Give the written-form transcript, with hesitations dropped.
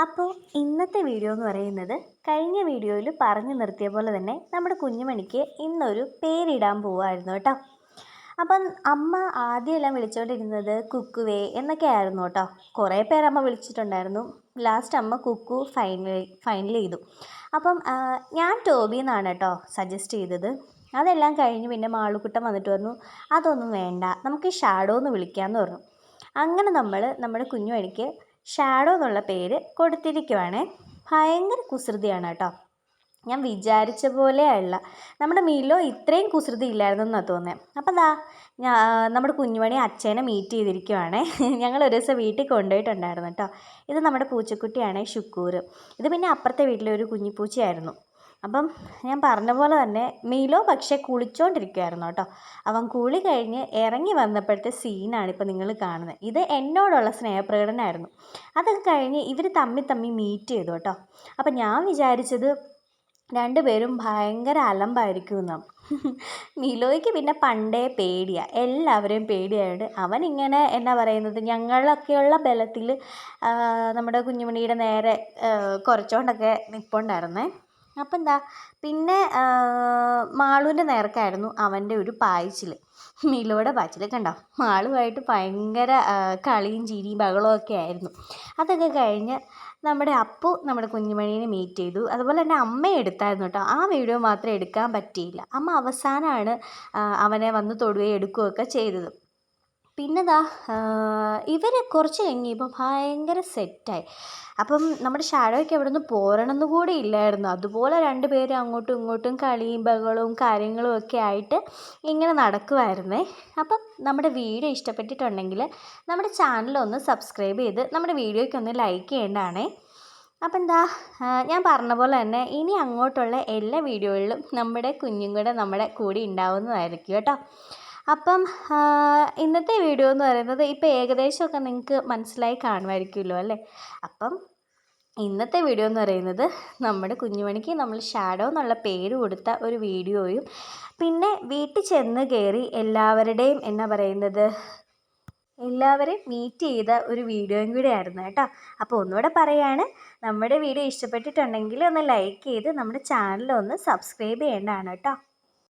അപ്പോൾ ഇന്നത്തെ വീഡിയോ എന്ന് പറയുന്നത് കഴിഞ്ഞ വീഡിയോയിൽ പറഞ്ഞു നിർത്തിയ പോലെ തന്നെ നമ്മുടെ കുഞ്ഞുമണിക്ക് ഇന്നൊരു പേരിടാൻ പോവുമായിരുന്നു കേട്ടോ. അപ്പം അമ്മ ആദ്യമെല്ലാം വിളിച്ചുകൊണ്ടിരുന്നത് കുക്കുവേ എന്നൊക്കെ ആയിരുന്നു കേട്ടോ. കുറേ പേര് അമ്മ വിളിച്ചിട്ടുണ്ടായിരുന്നു. ലാസ്റ്റ് അമ്മ കുക്കു ഫൈനൽ ചെയ്തു. അപ്പം ഞാൻ ടോബി എന്നാണ് കേട്ടോ സജസ്റ്റ് ചെയ്തത്. അതെല്ലാം കഴിഞ്ഞ് പിന്നെ മാളുക്കുട്ടൻ വന്നിട്ട് പറഞ്ഞു അതൊന്നും വേണ്ട, നമുക്ക് ഷാഡോ എന്ന് വിളിക്കാമെന്ന് പറഞ്ഞു. അങ്ങനെ നമ്മൾ നമ്മുടെ കുഞ്ഞുമണിക്ക് ഷാഡോ എന്നുള്ള പേര് കൊടുത്തിരിക്കുവാണേ. ഭയങ്കര കുസൃതിയാണ് കേട്ടോ. ഞാൻ വിചാരിച്ച പോലെ അല്ല. നമ്മുടെ മിലോ ഇത്രയും കുസൃതി ഇല്ലായിരുന്നെന്നാണ് തോന്നുന്നത്. അപ്പം നമ്മുടെ കുഞ്ഞുമണി അച്ഛനെ മീറ്റ് ചെയ്തിരിക്കുവാണേ. ഞങ്ങൾ ഒരു ദിവസം വീട്ടിൽ കൊണ്ടുപോയിട്ടുണ്ടായിരുന്നു കേട്ടോ. ഇത് നമ്മുടെ പൂച്ചക്കുട്ടിയാണ് ഷുക്കൂർ. ഇത് പിന്നെ അപ്പുറത്തെ വീട്ടിലെ ഒരു കുഞ്ഞിപ്പൂച്ചയായിരുന്നു. അപ്പം ഞാൻ പറഞ്ഞ പോലെ തന്നെ മിലോ പക്ഷേ കുളിച്ചുകൊണ്ടിരിക്കുമായിരുന്നു കേട്ടോ. അവൻ കുളി കഴിഞ്ഞ് ഇറങ്ങി വന്നപ്പോഴത്തെ സീനാണ് ഇപ്പോൾ നിങ്ങൾ കാണുന്നത്. ഇത് എന്നോടുള്ള സ്നേഹപ്രകടനമായിരുന്നു. അതൊക്കെ കഴിഞ്ഞ് ഇവർ തമ്മി മീറ്റ് ചെയ്തു കേട്ടോ. അപ്പം ഞാൻ വിചാരിച്ചത് രണ്ടുപേരും ഭയങ്കര അലമ്പായിരിക്കുമെന്നാണ്. മിലോയ്ക്ക് പിന്നെ പണ്ടേ പേടിയാണ്, എല്ലാവരെയും പേടിയായിട്ട് അവനിങ്ങനെ എന്നാ പറയുന്നത്, ഞങ്ങളൊക്കെയുള്ള ബലത്തിൽ നമ്മുടെ കുഞ്ഞുമണിയുടെ നേരെ കുറച്ചുകൊണ്ടൊക്കെ നിൽപ്പുണ്ടായിരുന്നേ. അപ്പം പിന്നെ മാളുവിൻ്റെ നേർക്കായിരുന്നു അവൻ്റെ ഒരു പായ്ച്ചിൽ, മിലോയുടെ പായ്ച്ചിൽ. കണ്ടോ, മാളുമായിട്ട് ഭയങ്കര കളിയും ചിരിയും ബഹളമൊക്കെ ആയിരുന്നു. അതൊക്കെ കഴിഞ്ഞ് നമ്മുടെ അപ്പു നമ്മുടെ കുഞ്ഞുമണീനെ മീറ്റ് ചെയ്തു. അതുപോലെ തന്നെ അമ്മയെ എടുത്തായിരുന്നു കേട്ടോ. ആ വീഡിയോ മാത്രമേ എടുക്കാൻ പറ്റിയില്ല. അമ്മ അവസാനമാണ് അവനെ വന്ന് തൊടുകയും എടുക്കുകയൊക്കെ ചെയ്തത്. പിന്നെ ഇവർ കുറച്ച് കഴിഞ്ഞപ്പോൾ ഭയങ്കര സെറ്റായി. അപ്പം നമ്മുടെ ഷാഡോയ്ക്ക് അവിടെ നിന്ന് പോരണമെന്ന് കൂടി ഇല്ലായിരുന്നു. അതുപോലെ രണ്ടുപേരും അങ്ങോട്ടും ഇങ്ങോട്ടും കളിയും ബഹളവും കാര്യങ്ങളും ഒക്കെ ആയിട്ട് ഇങ്ങനെ നടക്കുമായിരുന്നേ. അപ്പം നമ്മുടെ വീഡിയോ ഇഷ്ടപ്പെട്ടിട്ടുണ്ടെങ്കിൽ നമ്മുടെ ചാനലൊന്ന് സബ്സ്ക്രൈബ് ചെയ്ത് നമ്മുടെ വീഡിയോയ്ക്കൊന്ന് ലൈക്ക് ചെയ്യേണ്ടതാണേ. അപ്പം ഞാൻ പറഞ്ഞ പോലെ തന്നെ ഇനി അങ്ങോട്ടുള്ള എല്ലാ വീഡിയോകളിലും നമ്മുടെ കുഞ്ഞും കൂടെ നമ്മുടെ കൂടെ ഉണ്ടാവുന്നതായിരിക്കും കേട്ടോ. അപ്പം ഇന്നത്തെ വീഡിയോ എന്ന് പറയുന്നത് ഇപ്പോൾ ഏകദേശമൊക്കെ നിങ്ങൾക്ക് മനസ്സിലായി കാണുമായിരിക്കുമല്ലോ അല്ലേ. അപ്പം ഇന്നത്തെ വീഡിയോ എന്ന് പറയുന്നത് നമ്മുടെ കുഞ്ഞുമണിക്ക് നമ്മൾ ഷാഡോ എന്നുള്ള പേര് കൊടുത്ത ഒരു വീഡിയോയും പിന്നെ വീട്ടിൽ ചെന്ന് കയറി എല്ലാവരുടെയും എന്നാ പറയുന്നത് എല്ലാവരെയും മീറ്റ് ചെയ്ത ഒരു വീഡിയോയും കൂടെ ആയിരുന്നു കേട്ടോ. അപ്പോൾ ഒന്നുകൂടെ പറയുകയാണ്, നമ്മുടെ വീഡിയോ ഇഷ്ടപ്പെട്ടിട്ടുണ്ടെങ്കിൽ ഒന്ന് ലൈക്ക് ചെയ്ത് നമ്മുടെ ചാനലൊന്ന് സബ്സ്ക്രൈബ് ചെയ്യേണ്ടതാണ് കേട്ടോ.